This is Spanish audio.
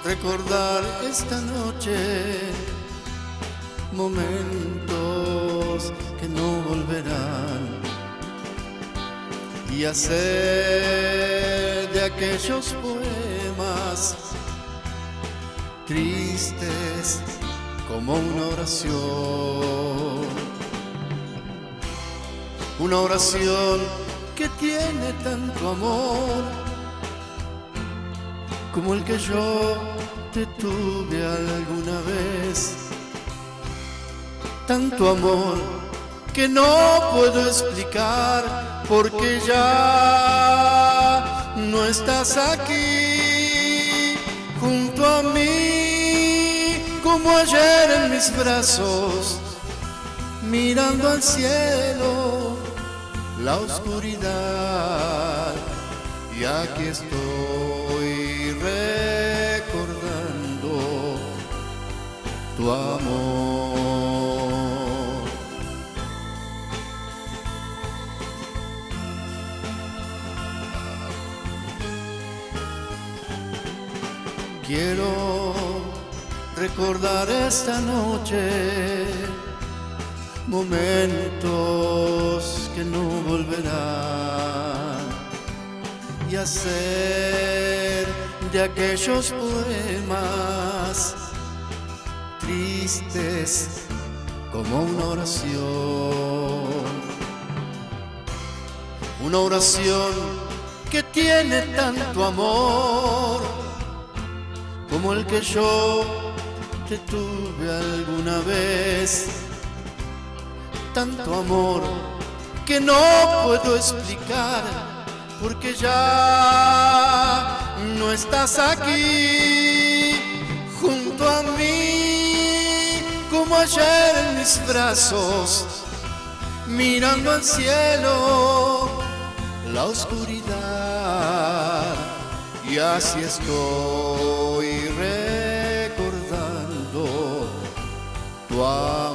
recordar esta noche momentos que no volverán y hacer de aquellos poemas tristes como una oración que tiene tanto amor como el que yo te tuve alguna vez, tanto amor que no puedo explicar porque ya no estás aquí junto a mí como ayer en mis brazos, mirando al cielo, la oscuridad, y aquí estoy recordando tu amor. Quiero recordar esta noche momentos que no volverán y hacer de aquellos poemas tristes como una oración que tiene tanto amor como el que yo te tuve alguna vez, tanto amor que no puedo explicar porque ya no estás aquí junto a mí como ayer en mis brazos, mirando al cielo, la oscuridad, y así estoy recordando tu amor.